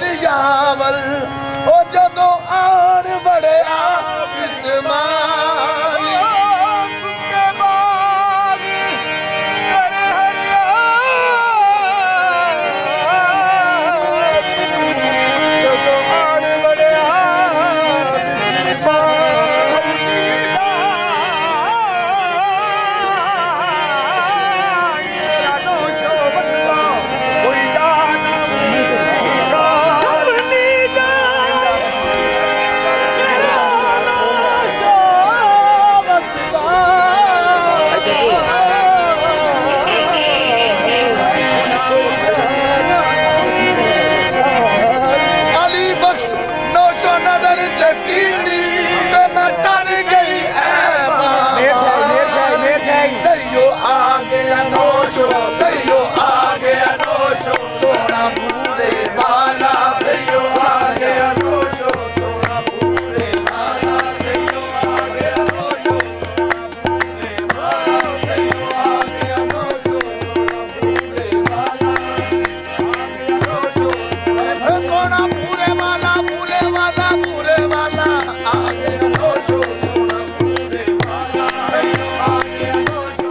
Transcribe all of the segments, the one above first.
दरियावल ओ जदों आन वड़िया विच माली तुके बाग करे हरियाली जदों आन वड़िया विच माली मेरा नौशो बचदा कोई जाना अली बख्श नौशो नजर चकींदी ते मैं टन गई सैयो आ गया नौशो सैयो आ गया नौशो सोना पूरे वाला सैयो आ गया नौशो सोना पूरे वाला सैयो आ गया नौशो पूरे वाला सैयो आ गया नौशो सोना पूरे वाला आ गया नौशो सोना पूरे वाला पूरे वाला पूरे वाला आ गया नौशो सोना पूरे वाला सैयो आ गया नौशो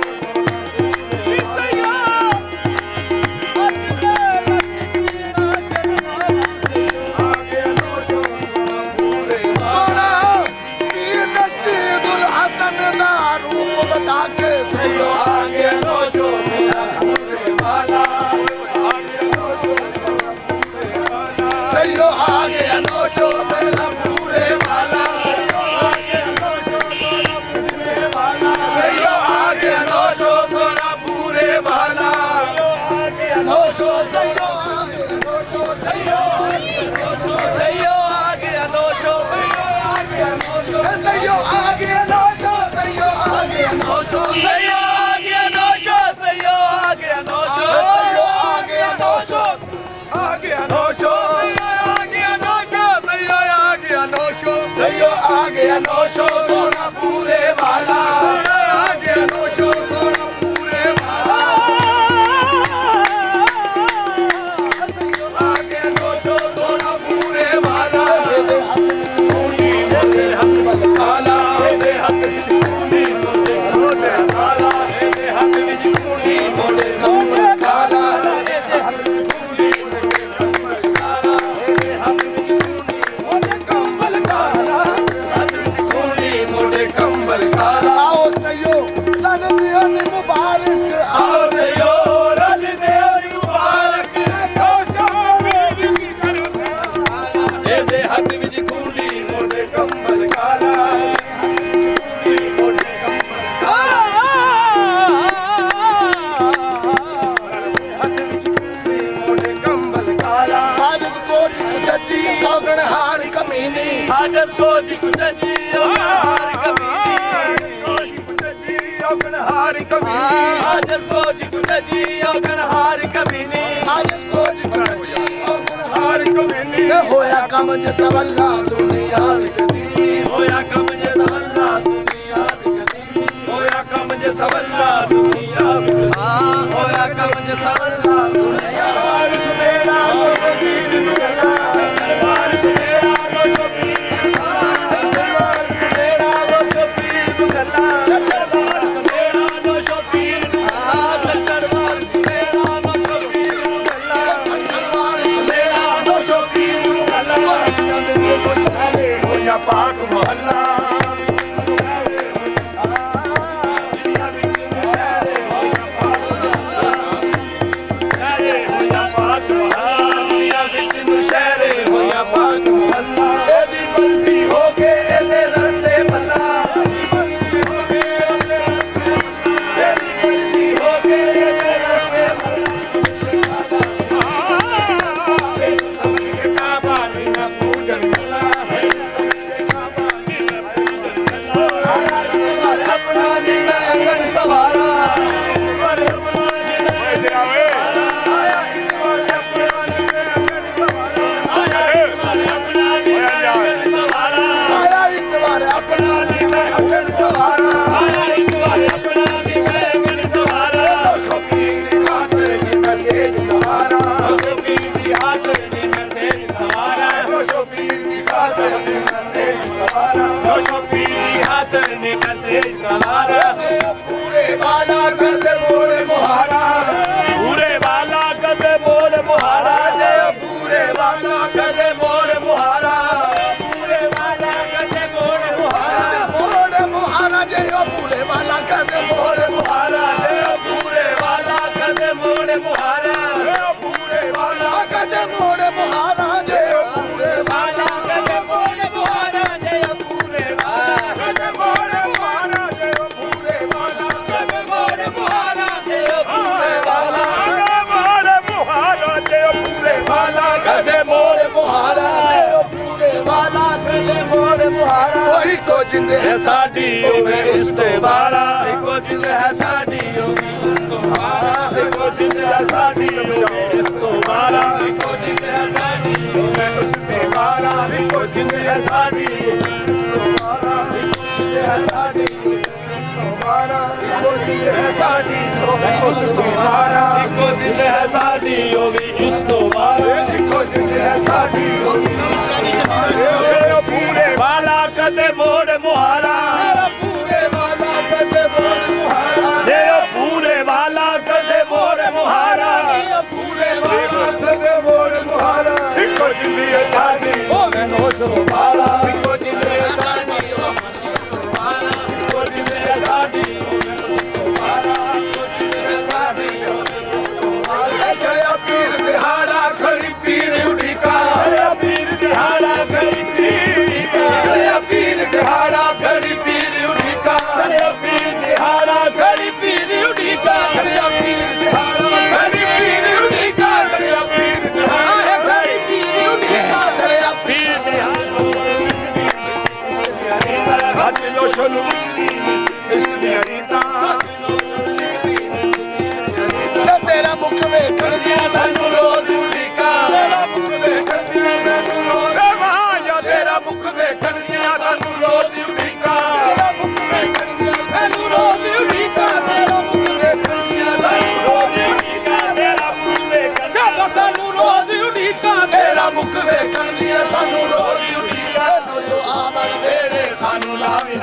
सैयो आ गया नौशो सोना पूरे वाला सैयो आ गया नौशो सोना पूरे वाला सैयो आ गया नौशो सोना पूरे वाला नौशो सैयो आ गया नौशो सैयो सैयो आ गया नौशो सैयो आ गया नौशो सैयो आ गया नौशो सैयो आ गया नौशो सैयो आ गया नौशो सैयो आ गया नौशो आ गया नौशो सैयो आ गया नौशो सैयो आ गया नौशो सोना पूरे वाला आ गया नौशो सोना पूरे वाला सैयो आ गया नौशो सोना पूरे वाला दे हक काला दे हक खूनी मोटे काला दे हक विच खूनी मोटे काला दे हक खूनी मोटे काला दे हक विच खूनी मोटे कंबल काला हक विच खूनी मोटे कंबल काला आओ सयो रल दे मुबारक आओ सयो रल दे मुबारक नौशो मेरी करो दे हक विच खूनी मोटे कंबल काला हार कमीनी हाजस को जी कुटजी हार कमीनी हार कमीनी हाजस को जी कुटजी हार कमीनी हाजस को जी कुटजी हार कमीनी होया कम जे सवल्ला दुनिया विकदी होया कम जे सवल्ला दुनिया विकदी होया कम जे सवल्ला दुनिया विकदी होया कम जे सवल्ला दुनिया वारिस मेरा वीर दुनिया वारिस मेरा नौशो पीर वारिस मेरा नौशो पीर दुगला वारिस मेरा नौशो पीर चढ़ वारिस मेरा नौशो पीर दुगला चढ़ वारिस मेरा नौशो पीर दुगला होया पाक मोहल्ला मुहारा नौशो पीली हाथ निकलते सवारा पूरे वाला कदे मोरे मुहारा पूरे वाला कदे मोरे मुहारा जे पूरे वाला कदे मोरे मुहारा पूरे वाला कदे मोरे मुहारा जे पूरे वाला कदे मोरे मुहारा जे पूरे वाला कदे मोरे मुहारा पूरे वाला कदे मोरे मुहारा जे पूरे वाला कदे मोरे मुहारा जे पूरे वाला कदे मोरे मुहारा जे पूरे वाला कदे मोरे मुहारा जे पूरे वाला कदे मोरे मुहारा जे पूरे वाला कदे मोरे मुहारा जे पूरे वाला कदे मोरे मुहारा वही को जिंद है साडी ओवे इस तो बारा को जिंद है साडी ओवे इस तो बारा को जिंद है साडी ओवे इस तो बारा को जिंद है साडी ओवे इस तो बारा को जिंद है साडी इस तो बारा को जिंद है साडी इस तो बारा को जिंद है साडी ओवे इस तो बारा को जिंद है साडी ओवे इस तो बारा को जिंद है साडी ओवे इस तो बारा पूरे वाला कदे मोड़ मुहारा पूरे वाला कदे मोड़ मुहारा जे पूरे वाला कदे मोड़ मुहारा पूरे वाला कदे मोड़ मुहारा इको जिंदी है साडी ओ मैं नौशो बाला इको जिंदी है साडी ओ मैं नौशो बाला इको जिंदी है साडी ओ मैं नौशो बाला इको जिंदी है साडी ओ मैं नौशो बाला जया पीर दिहाड़ा खड़ी पीर उठी का जया पीर दिहाड़ा खड़ी पीर दिहाड़ा खड़ी पीर उठी का जया पीर दिहाड़ा खड़ी पीर उठी का जया पीर दिहाड़ा खड़ी पीर उठी का जया पीर दिहाड़ा खड़ी पीर उठी का जया पीर दिहाड़ा हाथ लो शोलू इसकी रीता तेरा मुख में कर दिया धनु रोज उठी का तेरा मुख में कर दिया धनु रोज माया तेरा मुख में कर दिया धनु रोज उठी का तेरा मुख में कर दिया धनु रोज उठी का तेरा मुख में कर दिया धनु रोज उठी का तेरा मुख में कर दिया सानू रोज उठी का तेरा मुख में कर दिया सानू रोज उठी का नौशो आवन देड़े सानू लावी